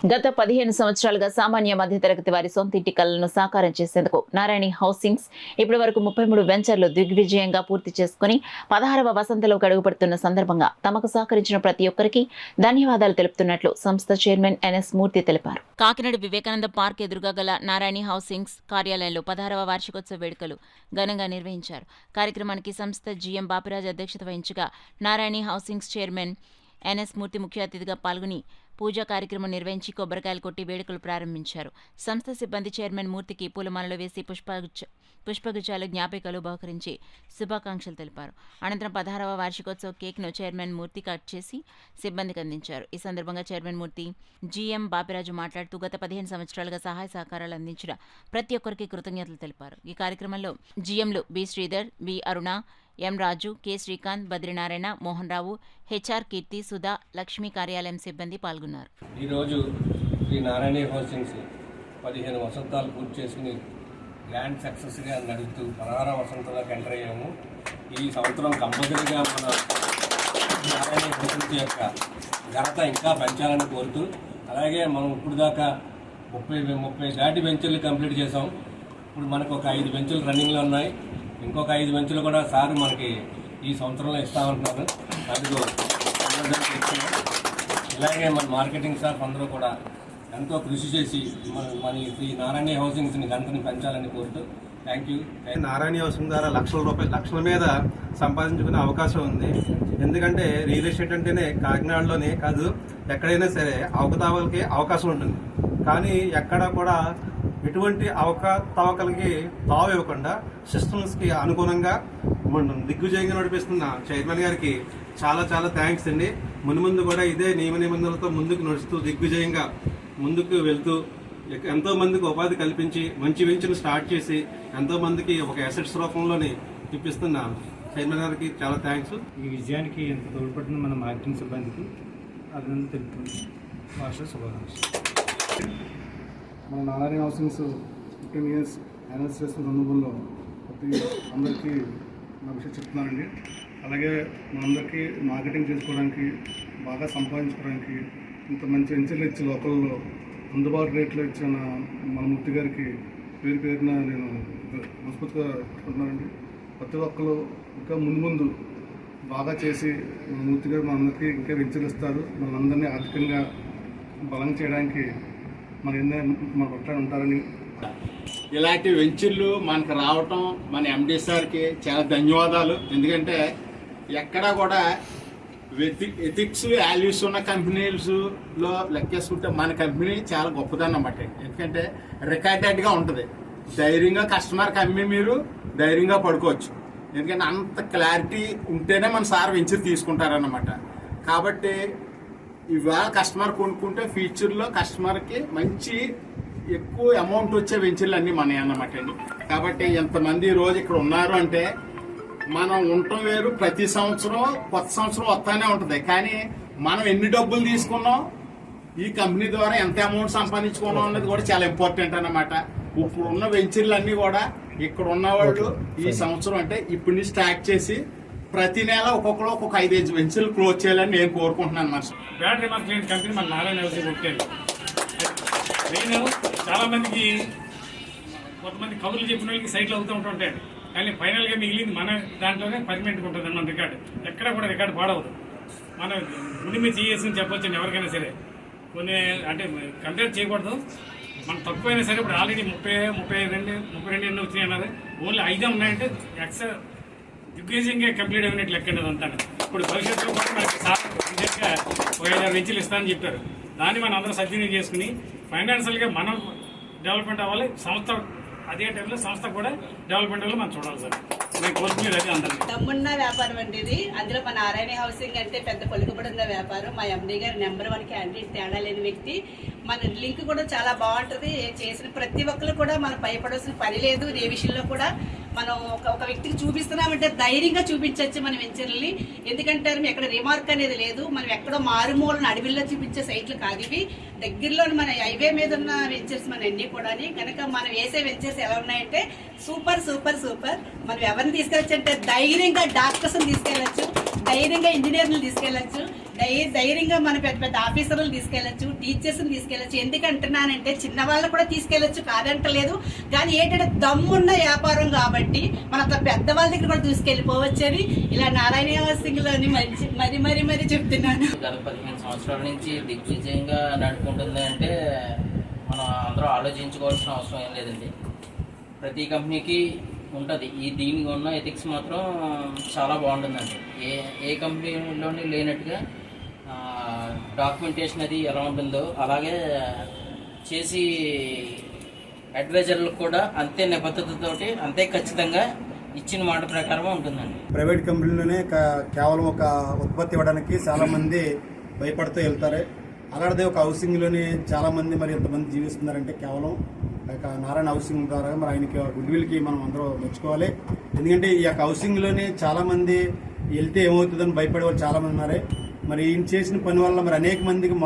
గత 15 సంవత్సరాలుగా సామాన్య మధ్యతరగతి వారి సొంత ఇంటి కలను సాకారం చేసేందుకు నారాయణి హౌసింగ్స్ ఇప్పటి వరకు 33 వెంచర్లు దిగ్విజయంగా పూర్తి చేసుకుని 16వ వసంతలోకి అడుగుపెడుతున్న సందర్భంగా తమకు సహకరించిన ప్రతి ఒక్కరికి ధన్యవాదాలు తెలుపుతున్నట్లు సంస్థ చైర్మన్ ఎన్ఎస్ మూర్తి తెలిపారు. కాకినాడ వివేకానంద పార్క్ ఎదురుగా గల నారాయణి హౌసింగ్స్ కార్యాలయంలో 16వ వార్షికోత్సవ వేడుకలు ఘనంగా నిర్వహించారు. కార్యక్రమానికి సంస్థ జీఎం బాపిరాజ్ అధ్యక్షత వహించగా నారాయణి హౌసింగ్స్ చైర్మన్ ఎన్ఎస్ మూర్తి ముఖ్య అతిథిగా పాల్గొని పూజా కార్యక్రమం నిర్వహించి కొబ్బరికాయలు కొట్టి వేడుకలు ప్రారంభించారు. సంస్థ సిబ్బంది చైర్మన్ మూర్తికి పూలమాలలు వేసి పుష్పగుచ్చాలు జ్ఞాపికలు బహుకరించి శుభాకాంక్షలు తెలిపారు. అనంతరం 16వ వార్షికోత్సవ కేక్ను చైర్మన్ మూర్తి కట్ చేసి సిబ్బందికి అందించారు. ఈ సందర్భంగా చైర్మన్ మూర్తి జీఎం బాపిరాజు మాట్లాడుతూ గత 15 సంవత్సరాలుగా సహాయ సహకారాలు అందించిన ప్రతి ఒక్కరికి కృతజ్ఞతలు తెలిపారు. ఈ కార్యక్రమంలో జీఎంలు బి శ్రీధర్, బి అరుణ, ఎం రాజు, కె శ్రీకాంత్, బద్రీనారాయణ, మోహన్ రావు, హెచ్ఆర్ కీర్తి, సుధా, లక్ష్మీ కార్యాలయం సిబ్బంది పాల్గొన్నారు. ఈరోజు శ్రీ నారాయణ హౌసింగ్స్ 15 వసంతాలు పూర్తి చేసుకుని గ్రాండ్ సక్సెస్గా నడుస్తూ 16వ వసంతంలోకి ఎంటర్ అయ్యాము. ఈ సంవత్సరం కంపల్సరీగా మన నారాయణ హౌసింగ్స్ యొక్క ఘనత ఇంకా పెంచాలని కోరుతూ, అలాగే మనం ఇప్పుడు దాకా 30 దాటి వెంచర్లు కంప్లీట్ చేసాం. ఇప్పుడు మనకు ఒక 5 వెంచర్లు రన్నింగ్లో ఉన్నాయి. ఇంకొక 5 వెంచర్లు కూడా సార్ మనకి ఈ సంవత్సరంలో ఇస్తామంటున్నారు. అందుకు ఇలాగే మన మార్కెటింగ్ స్టాఫ్ అందరూ కూడా ఎంతో కృషి చేసి మన ఈ నారాయణ హౌసింగ్స్ని గంటని పెంచాలని కోరుతూ థ్యాంక్ యూ. నారాయణ హౌసింగ్ ద్వారా లక్షల మీద సంపాదించుకునే అవకాశం ఉంది. ఎందుకంటే రియల్ ఎస్టేట్ అంటేనే కాకినాడలోనే కాదు, ఎక్కడైనా సరే అవకతవకలకి అవకాశం ఉంటుంది. కానీ ఎక్కడ కూడా ఎటువంటి అవకతవకలకి తావు ఇవ్వకుండా సిస్టమ్స్కి అనుగుణంగా దిగ్విజయంగా నడిపిస్తున్న చైర్మన్ గారికి చాలా చాలా థ్యాంక్స్ అండి. మున్ముందు కూడా ఇదే నియమ నిబంధనలతో ముందుకు నడుస్తూ దిగ్విజయంగా ముందుకు వెళ్తూ ఎంతో మందికి ఉపాధి కల్పించి మంచి వెంచర్ను స్టార్ట్ చేసి ఎంతో మందికి ఒక అసెట్స్ రూపంలోని ఇప్పిస్తున్న చైర్మన్ గారికి చాలా థ్యాంక్స్. ఈ విజయానికి ఎంత తోడ్పడిన మన మార్కెటింగ్ సిబ్బందికి అభినందన తెలుపుతుంది. భాష శుభాకాంక్షలు. మన నారాయణ హౌసింగ్స్ 15 ఇయర్స్ యానివర్సరీ సందర్భంలో ప్రతి అందరికీ నా విషయం చెప్తున్నానండి. అలాగే మనందరికీ మార్కెటింగ్ చేసుకోవడానికి, బాగా సంపాదించుకోవడానికి ఇంత మంచి వెంచర్లు ఇచ్చి లోకల్లో అందుబాటు రేట్లో ఇచ్చిన మన మూర్తి గారికి పేరున నేను మనస్ఫూర్తిగా చెప్పుకుంటున్నానండి. ప్రతి ఒక్కరు ఇంకా ముందు బాగా చేసి మన మూర్తి గారు మనందరికీ ఇంకా వెంచర్లు ఇస్తారు. మనందరినీ ఆర్థికంగా బలం చేయడానికి మన పట్ల ఉంటారని. ఇలాంటి వెంచర్లు మనకు రావటం మన ఎండి సార్కి చాలా ధన్యవాదాలు. ఎందుకంటే ఎక్కడా కూడా ఎథిక్స్ వాల్యూస్ ఉన్న కంపెనీస్లో లెక్కేసుకుంటే మన కంపెనీ చాలా గొప్పదన్నమాట. ఎందుకంటే రికార్డెడ్గా ఉంటుంది. ధైర్యంగా కస్టమర్కి అమ్మి మీరు ధైర్యంగా పడుకోవచ్చు. ఎందుకంటే అంత క్లారిటీ ఉంటేనే మన సార్ వెంచర్ తీసుకుంటారన్నమాట. కాబట్టి ఇవాళ కస్టమర్ కొనుక్కుంటే ఫ్యూచర్లో కస్టమర్కి మంచి ఎక్కువ అమౌంట్ వచ్చే వెంచర్లు అన్నీ మనవి అన్నమాట అండి. కాబట్టి ఎంతమంది రోజు ఇక్కడ ఉన్నారు అంటే మనం ఉండటం వేరు. ప్రతి సంవత్సరం కొత్త సంవత్సరం వస్తానే ఉంటుంది. కానీ మనం ఎన్ని డబ్బులు తీసుకున్నాం, ఈ కంపెనీ ద్వారా ఎంత అమౌంట్ సంపాదించుకున్నాం అన్నది కూడా చాలా ఇంపార్టెంట్ అన్నమాట. ఇప్పుడు ఉన్న వెంచర్లు అన్నీ కూడా ఇక్కడ ఉన్నవాళ్ళు ఈ సంవత్సరం అంటే ఇప్పుడు నుంచి స్టార్ట్ చేసి ప్రతి నెల ఒక్కొక్కరు ఒక్కొక్క 5 వెంచర్లు క్లోజ్ చేయాలని నేను కోరుకుంటున్నాను. మనసు బ్యాటరీ మార్క్ లేని కంపెనీ మన నారాయణ హౌసింగ్ కొట్టాను. నేను చాలా మందికి కొంతమంది కబుర్లు చెప్పిన వాళ్ళకి సైట్లు అవుతూ ఉంటుంటాయి. కానీ ఫైనల్గా మిగిలింది మన దాంట్లోనే పర్మనెంట్గా ఉంటుంది మన రికార్డు. ఎక్కడ కూడా రికార్డు పాడవదు. మనం గుడి మీద చేసి చెప్పొచ్చు ఎవరికైనా సరే. కొన్ని అంటే కంపేర్ చేయకూడదు. మనం తక్కువైనా సరే ఇప్పుడు ఆల్రెడీ 32 ఎన్నో వచ్చినాయి అన్నది. ఓన్లీ 5 ఉన్నాయంటే ఎక్స్ట్రా దిగ్విజయంగా కంప్లీట్ అయినట్లు లెక్కండి అదంతా. ఇప్పుడు భవిష్యత్తులో కూడా మనకి సార్ విజయంగా 5-6 వెంచర్లు ఇస్తానని చెప్పారు. దాన్ని మనం అందరూ సద్వినియోగం చేసుకుని ఫైనాన్షియల్గా మనం డెవలప్మెంట్ అవ్వాలి. సంస్థ అదే టైంలో సంస్థ కూడా డెవలప్మెంట్ అవ్వాలి. మనం చూడాలి సార్. నేను కోరుకునేది అదే అందరినీ. దమ్మున్న వ్యాపారం అండి ఇది. అందులో మా నారాయణ హౌసింగ్ అంటే పెద్ద పలుకుబడి ఉన్న వ్యాపారం. మా ఎండి గారు నెంబర్ 1 క్యాండిడేట్, తేడా లేని వ్యక్తి. మన లింక్ కూడా చాలా బాగుంటుంది. చేసిన ప్రతి ఒక్కరు కూడా మనం భయపడాల్సిన పని లేదు. ఏ విషయంలో కూడా మనం ఒక వ్యక్తికి చూపిస్తున్నామంటే ధైర్యంగా చూపించవచ్చు మన వెంచర్లని. ఎందుకంటే ఎక్కడ రిమార్క్ అనేది లేదు. మనం ఎక్కడో మారుమూలను అడవిలో చూపించే సైట్లు కాదు ఇవి. దగ్గరలో మన హైవే మీద ఉన్న వెంచర్స్ మన అన్ని కూడా. కనుక మనం వేసే వెంచర్స్ ఎలా ఉన్నాయంటే సూపర్ సూపర్ సూపర్. మనం ఎవరిని తీసుకెళ్ళచ్చు అంటే ధైర్యంగా డాక్టర్స్ని తీసుకెళ్ళచ్చు, ధైర్యంగా ఇంజనీర్లు తీసుకెళ్ళచ్చు, ధైర్యంగా మన పెద్ద పెద్ద ఆఫీసర్లు తీసుకెళ్లొచ్చు, టీచర్స్ని తీసుకెళ్లొచ్చు. ఎందుకంటున్నానంటే చిన్న వాళ్ళు కూడా తీసుకెళ్లొచ్చు, కాదంటలేదు. కానీ ఏంటంటే దమ్మున్న వ్యాపారం కాబట్టి మన పెద్దవాళ్ళ దగ్గర కూడా తీసుకెళ్ళిపోవచ్చు అని ఇలా నారాయణ హౌసింగ్లోని మరి చెప్తున్నాను. గత 15 సంవత్సరాల నుంచి దిగ్విజయంగా నడుపుకుంటుంది అంటే మనం అందరూ ఆలోచించుకోవాల్సిన అవసరం ఏం లేదండి. ప్రతి కంపెనీకి ఉంటుంది. దీనికి ఉన్న ఎథిక్స్ మాత్రం చాలా బాగుంటుందండి. ఏ కంపెనీలోని లేనట్టుగా డాక్యుమెంటేషన్ అది ఎలా ఉంటుందో అలాగే చేసి అడ్వైజర్లకు కూడా అంతే నిబద్ధతతోటి అంతే ఖచ్చితంగా ఇచ్చిన మాట ప్రకారం ఉంటుందండి. ప్రైవేట్ కంపెనీలోనే కేవలం ఒక ఉత్పత్తి ఇవ్వడానికి చాలామంది భయపడుతూ వెళ్తారు. అలాంటిదే ఒక హౌసింగ్లోనే చాలామంది మరి ఎంతమంది జీవిస్తున్నారంటే కేవలం నారాయణ హౌసింగ్ ద్వారా మరి ఆయనకి గుడ్విల్కి మనం అందరూ మెచ్చుకోవాలి. ఎందుకంటే ఈ యొక్క హౌసింగ్లోనే చాలామంది వెళ్తే ఏమవుతుందని భయపడే వాళ్ళు చాలామంది ఉన్నారే. మరి ఈయన చేసిన పని వల్ల మరి అనేక మందికి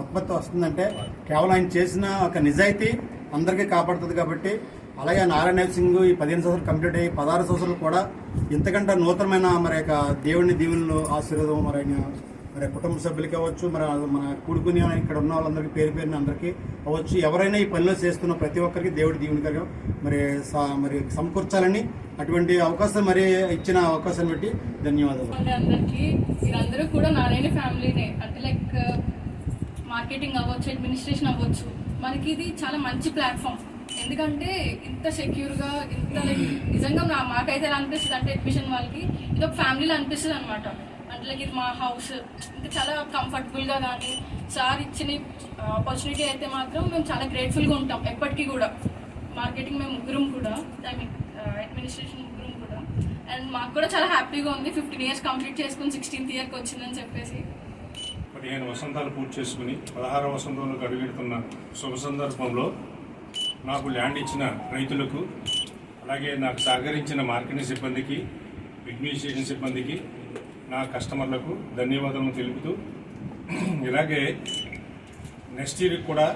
ఉత్పత్తి వస్తుందంటే కేవలం ఆయన చేసిన ఒక నిజాయితీ అందరికీ కాపాడుతుంది. కాబట్టి అలాగే నారాయణ హౌసింగ్ ఈ 15 సంవత్సరాలు కంప్లీట్ అయ్యి 16 సంవత్సరాలు కూడా ఇంతకంటే నూతనమైన మరి యొక్క దేవుని దీవెనలు ఆశీర్వాదం మరి ఆయన మరి కుటుంబ సభ్యులకి అవ్వచ్చు, మరి మన కూడుకుని ఇక్కడ ఉన్న వాళ్ళందరికీ పేరున అందరికీ అవ్వచ్చు. ఎవరైనా ఈ పనిలో చేస్తున్న ప్రతి ఒక్కరికి దేవుడి దీవెనగా మరి సమకూర్చాలని అటువంటి అవకాశం మరి ఇచ్చిన అవకాశాన్ని బట్టి ధన్యవాదాలు. అందరికీ మీరందరూ కూడా నారాయణ ఫ్యామిలీనే. అంటే లైక్ మార్కెటింగ్ అవ్వచ్చు, అడ్మినిస్ట్రేషన్ అవ్వచ్చు, మనకి ఇది చాలా మంచి ప్లాట్ఫామ్. ఎందుకంటే ఇంత సెక్యూర్గా ఇంత లైక్ నిజంగా మాకైతే ఎలా అనిపిస్తుంది అంటే అడ్మిషన్ వాళ్ళకి ఇది ఒక ఫ్యామిలీలో అనిపిస్తుంది అనమాట. అంటే లైక్ ఇది మా హౌస్, ఇంకా చాలా కంఫర్టబుల్గా. కానీ సార్ ఇచ్చిన ఆపర్చునిటీ అయితే మాత్రం మేము చాలా గ్రేట్ఫుల్గా ఉంటాం ఎప్పటికీ కూడా. మార్కెటింగ్ మేము ముగ్గురం కూడా, ఐ మీన్ అడ్మినిస్ట్రేషన్ ముగ్గురం కూడా. అండ్ మాకు కూడా చాలా హ్యాపీగా ఉంది 15 years కంప్లీట్ చేసుకుని 16th yearకి వచ్చిందని చెప్పేసి. 15 వసంతాలు పూర్తి చేసుకుని 16వ వసంతంలోకి అడుగెడుతున్న శుభ సందర్భంలో నాకు ల్యాండ్ ఇచ్చిన రైతులకు, అలాగే నాకు సహకరించిన మార్కెటింగ్ సిబ్బందికి, అడ్మినిస్ట్రేషన్ సిబ్బందికి, నా కస్టమర్లకు ధన్యవాదాలను తెలుపుతూ, ఇలాగే నెక్స్ట్ ఇయర్కి కూడా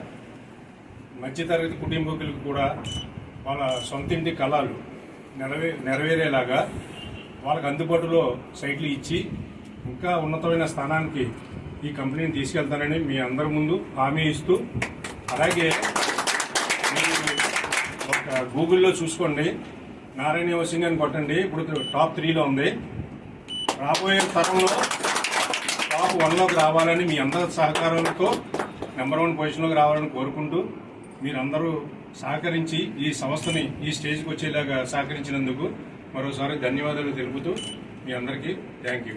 మధ్యతరగతి కుటుంబీకులకు కూడా వాళ్ళ సొంతింటి కళలు నెరవేరేలాగా వాళ్ళకు అందుబాటులో సైట్లు ఇచ్చి ఇంకా ఉన్నతమైన స్థానానికి ఈ కంపెనీని తీసుకెళ్తానని మీ అందరి ముందు హామీ ఇస్తూ, అలాగే మీరు ఒక గూగుల్లో చూసుకోండి, నారాయణ హౌసింగ్ అని కొట్టండి. ఇప్పుడు టాప్ 3లో ఉంది. రాబోయే తరంలో టాప్ 1లోకి రావాలని మీ అందరి సహకారంతో నెంబర్ 1 పొజిషన్లోకి రావాలని కోరుకుంటూ, మీరందరూ సహకరించి ఈ సంస్థని ఈ స్టేజ్కి వచ్చేలాగా సహకరించినందుకు మరోసారి ధన్యవాదాలు తెలుపుతూ మీ అందరికీ థ్యాంక్ యూ.